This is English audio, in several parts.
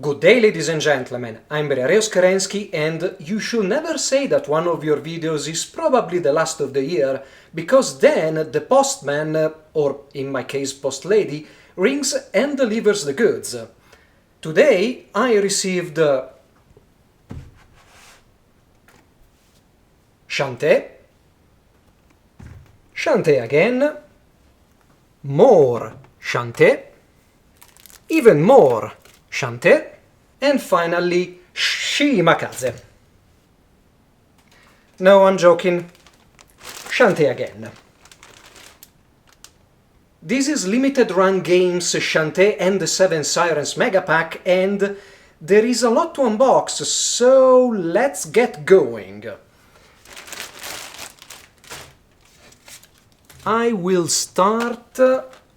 Good day, ladies and gentlemen, I'm Bereos Kerensky, and you should never say that one of your videos is probably the last of the year, because then the postman, or in my case post lady, rings and delivers the goods. Today I received Shantae, Shantae again, more Shantae, even more Shantae, and finally Shimakaze. No, I'm joking. Shantae again. This is limited run games Shantae and the 7 Sirens Magapack, and there is a lot to unbox, so let's get going. I will start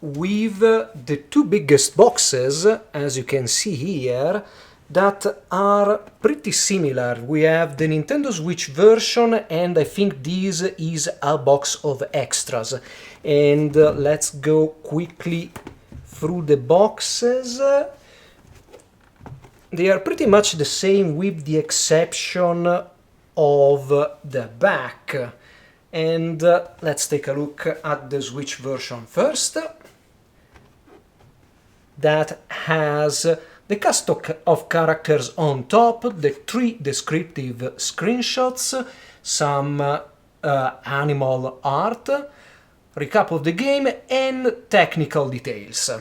with the two biggest boxes, as you can see here, that are pretty similar. We have the Nintendo Switch version, and I think this is a box of extras. And let's go quickly through the boxes. They are pretty much the same with the exception of the back. And let's take a look at the Switch version first. That has the cast of characters on top, the 3 descriptive screenshots, some animal art, recap of the game, and technical details.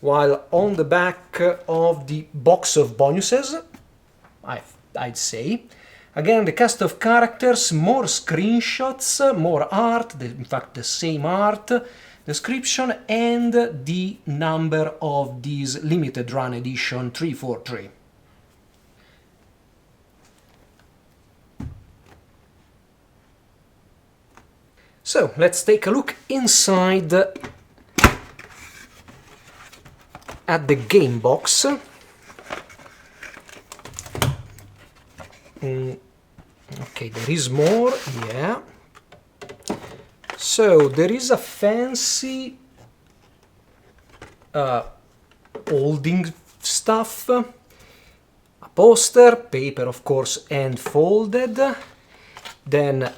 While on the back of the box of bonuses, I'd say, again, the cast of characters, more screenshots, more art, in fact the same art, description, and the number of this limited run edition 343. So let's take a look inside at the game box. Okay, there is more, yeah. So there is a fancy holding stuff, a poster, paper of course, and folded. Then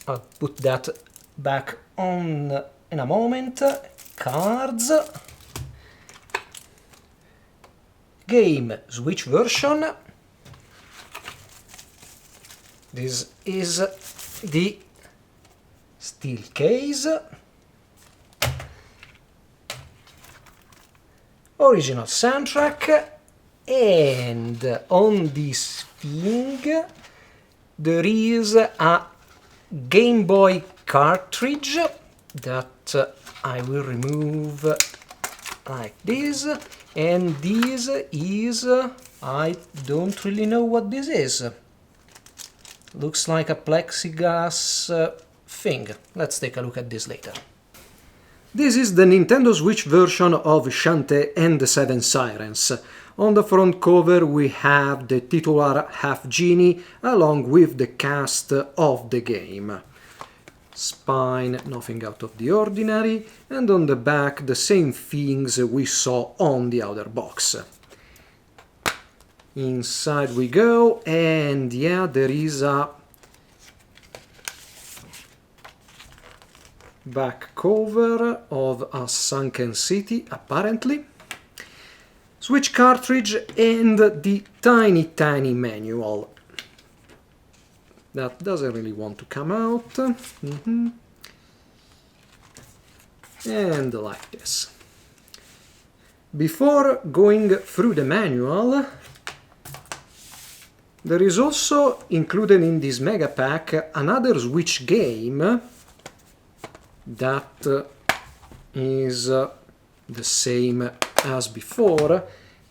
I'll put that back on in a moment. Cards, game Switch version. This is the steel case, original soundtrack, and on this thing there is a Game Boy cartridge that I will remove like this, and this is, I don't really know what this is. Looks like a plexiglass thing. Let's take a look at this later. This is the Nintendo Switch version of Shantae and the 7 Sirens. On the front cover we have the titular half genie along with the cast of the game. Spine, nothing out of the ordinary, and on the back the same things we saw on the other box. Inside we go, and yeah, there is a back cover of a sunken city, apparently. Switch cartridge and the tiny manual. That doesn't really want to come out. And like this. Before going through the manual, there is also included in this mega pack another Switch game that is the same as before,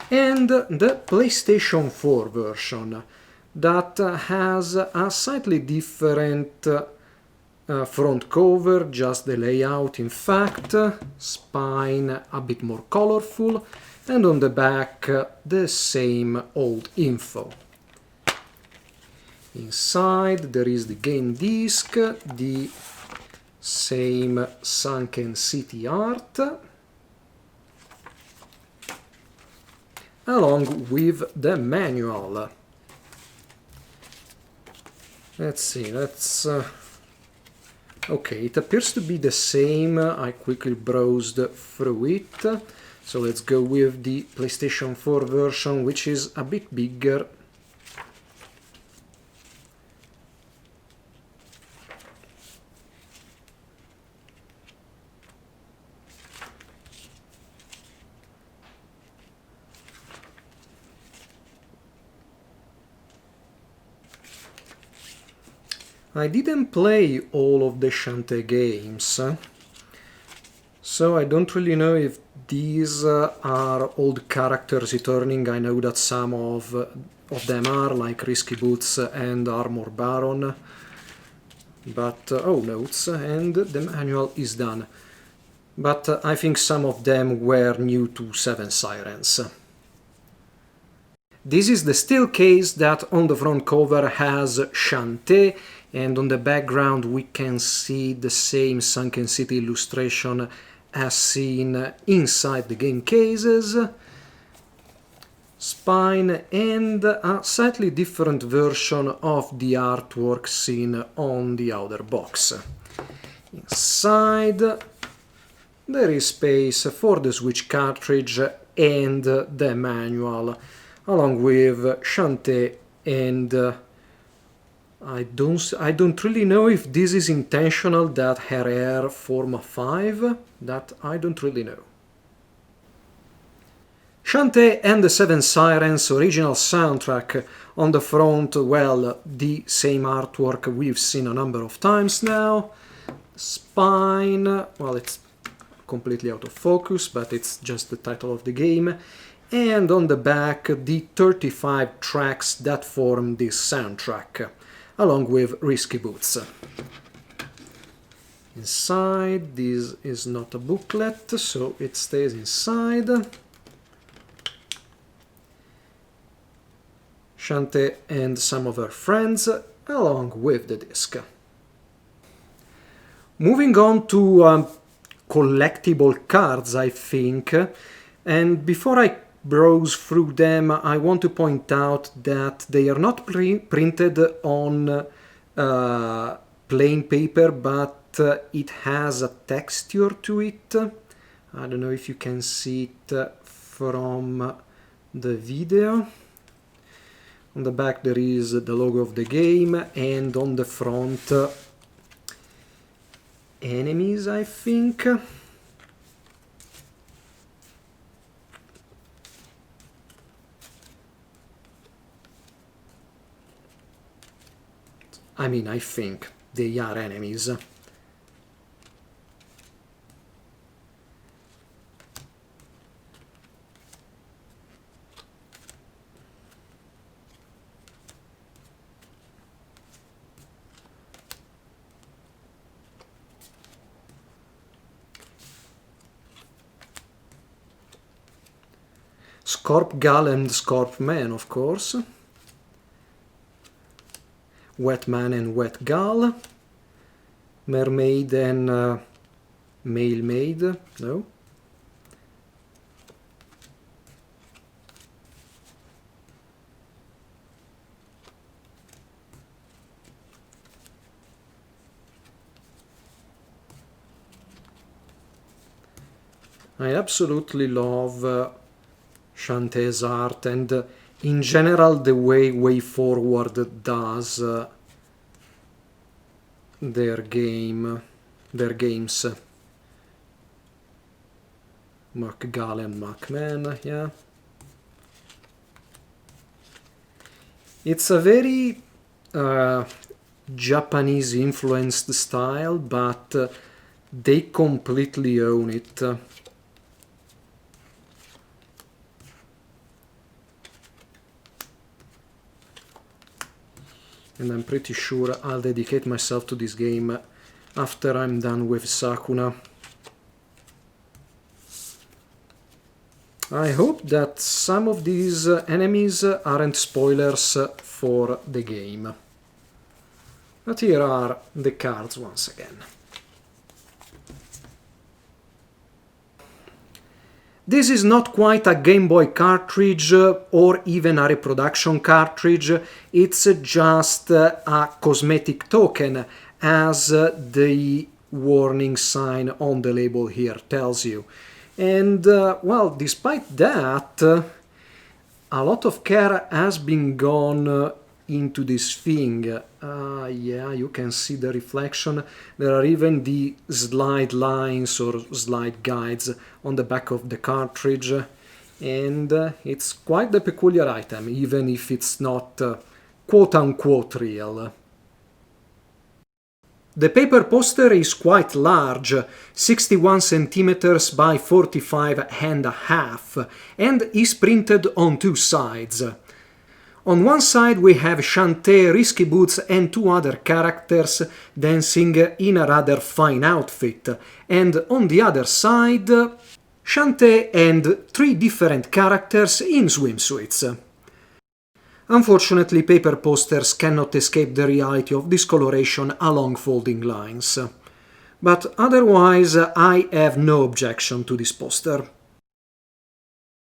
and the PlayStation 4 version that has a slightly different front cover, just the layout in fact, spine a bit more colorful, and on the back the same old info. Inside there is the game disc, the same sunken city art, along with the manual. Let's see, okay, it appears to be the same. I quickly browsed through it. So let's go with the PlayStation 4 version, which is a bit bigger. I didn't play all of the Shantae games, so I don't really know if these are old characters returning. I know that some of them are, like Risky Boots and Armor Baron. But, oh, notes, and the manual is done. But I think some of them were new to Seven Sirens. This is the steel case that on the front cover has Shantae, and on the background we can see the same Sunken City illustration as seen inside the game cases. Spine and a slightly different version of the artwork seen on the outer box. Inside there is space for the Switch cartridge and the manual, along with Shantae, and I don't really know if this is intentional that her hair form a 5, that I don't really know. Shantae and the Seven Sirens original soundtrack on the front, well, the same artwork we've seen a number of times now. Spine, well, it's completely out of focus, but it's just the title of the game. And on the back, the 35 tracks that form this soundtrack, along with Risky Boots. Inside, this is not a booklet, so it stays inside. Shantae and some of her friends, along with the disc. Moving on to collectible cards, I think, and before I browse through them, I want to point out that they are not printed on plain paper, but it has a texture to it. I don't know if you can see it from the video. On the back there is the logo of the game, and on the front enemies, I think. I mean, I think they are enemies. Scorp Gal and Scorp Man, of course. Wet Man and Wet Gal. Mermaid and Male Maid, no? I absolutely love Shantae's art, and in general the way Forward does their games. McGall and McMahon, yeah. It's a very Japanese influenced style, but they completely own it. And I'm pretty sure I'll dedicate myself to this game after I'm done with Sakuna. I hope that some of these enemies aren't spoilers for the game. But here are the cards once again. This is not quite a Game Boy cartridge or even a reproduction cartridge, it's just a cosmetic token, as the warning sign on the label here tells you. And well, despite that, a lot of care has been gone into this thing. Yeah, you can see the reflection. There are even the slide lines or slide guides on the back of the cartridge, and it's quite the peculiar item, even if it's not quote-unquote real. The paper poster is quite large, 61 cm by 45.5, and is printed on two sides. On one side we have Shantae, Risky Boots and two other characters dancing in a rather fine outfit, and on the other side Shantae and three different characters in swimsuits. Unfortunately, paper posters cannot escape the reality of discoloration along folding lines. But otherwise, I have no objection to this poster.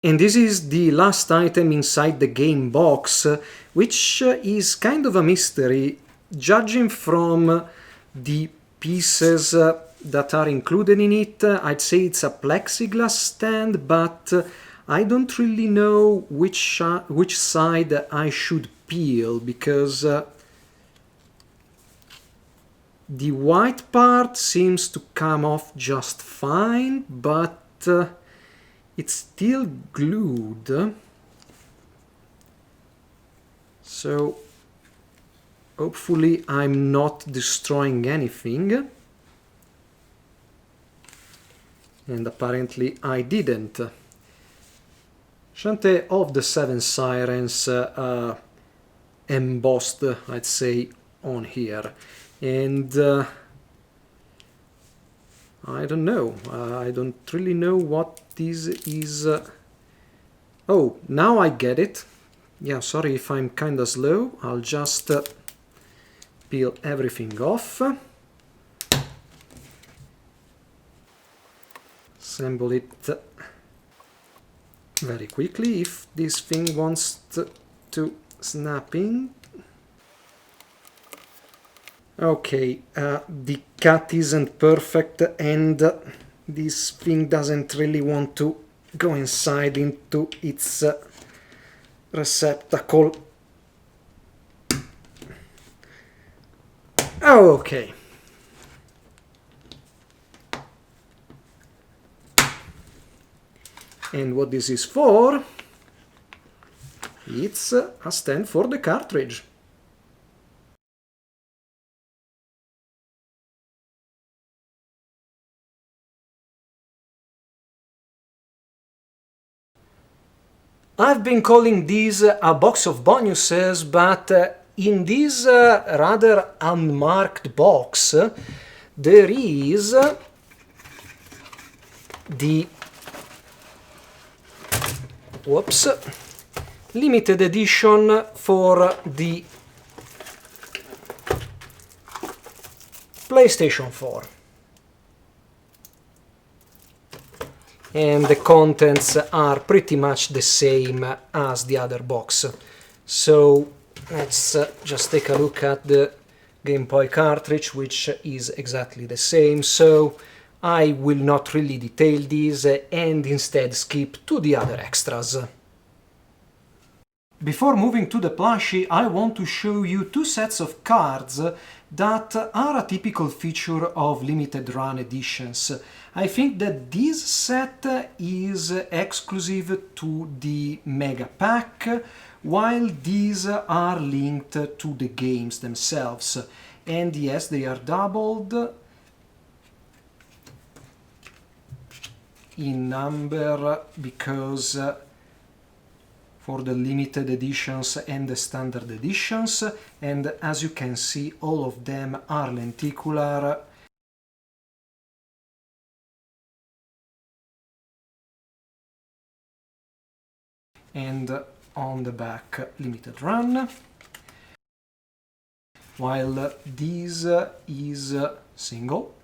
And this is the last item inside the game box, which is kind of a mystery, judging from the pieces that are included in it. I'd say it's a plexiglass stand, but I don't really know which side I should peel, because the white part seems to come off just fine, but it's still glued. So hopefully I'm not destroying anything. And apparently I didn't. Shantae of the Seven Sirens embossed, I'd say, on here. And I don't know. I don't really know what this is. Oh, now I get it. Yeah, sorry if I'm kinda slow. I'll just peel everything off. Assemble it very quickly if this thing wants to snap in. Okay, the cut isn't perfect and this thing doesn't really want to go inside into its receptacle. Oh, okay. And what this is for? It's a stand for the cartridge. I've been calling this a box of bonuses, but in this rather unmarked box there is the limited edition for the PlayStation 4. And the contents are pretty much the same as the other box. So let's just take a look at the Game Boy cartridge, which is exactly the same. So I will not really detail these and instead skip to the other extras. Before moving to the plushie, I want to show you two sets of cards that are a typical feature of limited run editions. I think that this set is exclusive to the Magapack, while these are linked to the games themselves. And yes, they are doubled in number because for the limited editions and the standard editions, and as you can see, all of them are lenticular. And on the back, limited run, while this is single.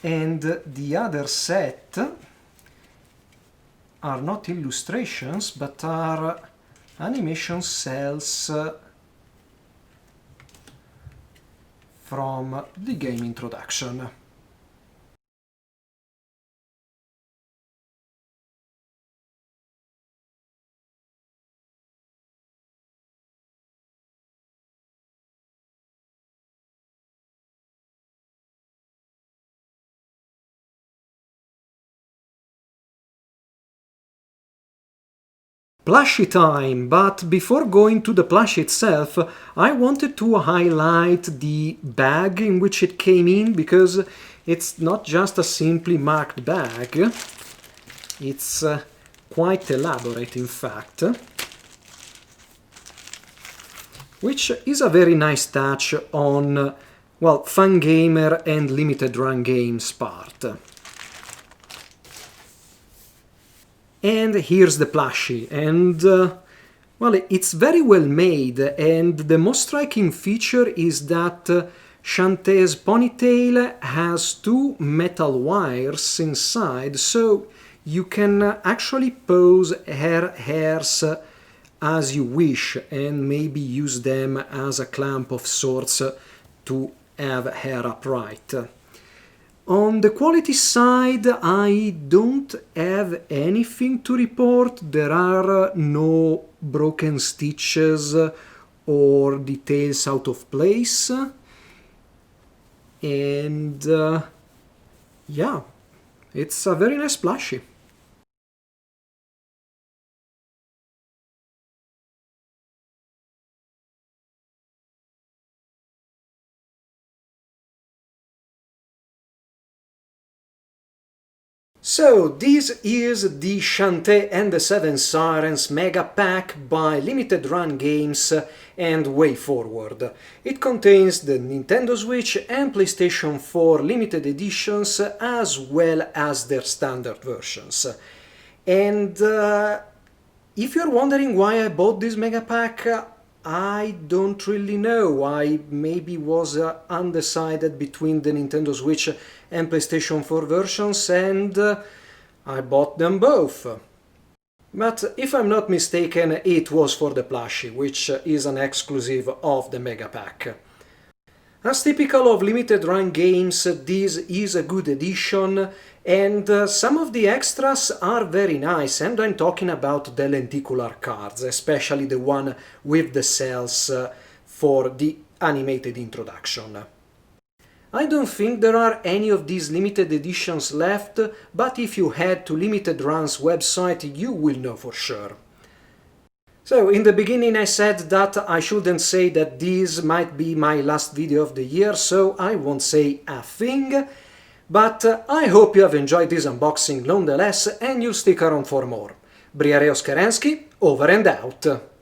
And the other set are not illustrations, but are animation cells from the game introduction. Plushie time, but before going to the plushie itself, I wanted to highlight the bag in which it came in, because it's not just a simply marked bag, it's quite elaborate in fact, which is a very nice touch on, well, Fangamer and Limited Run Games part. And here's the plushie, and well, it's very well made, and the most striking feature is that Shantae's ponytail has two metal wires inside, so you can actually pose her hairs as you wish and maybe use them as a clamp of sorts to have hair upright. On the quality side, I don't have anything to report. There are no broken stitches or details out of place. And yeah, it's a very nice plushie. So, this is the Shantae and the Seven Sirens Magapack by Limited Run Games and Way.forward. It contains the Nintendo Switch and PlayStation 4 limited editions as well as their standard versions. And if you're wondering why I bought this Magapack, I don't really know. I maybe was undecided between the Nintendo Switch and PlayStation 4 versions, and I bought them both. But if I'm not mistaken, it was for the plushie, which is an exclusive of the Magapack. As typical of Limited Run Games, this is a good edition, and some of the extras are very nice, and I'm talking about the lenticular cards, especially the one with the cells for the animated introduction. I don't think there are any of these limited editions left, but if you head to Limited Run's website you will know for sure. So, in the beginning I said that I shouldn't say that this might be my last video of the year, so I won't say a thing, but I hope you have enjoyed this unboxing nonetheless and you'll stick around for more. Briareos Kerensky, over and out!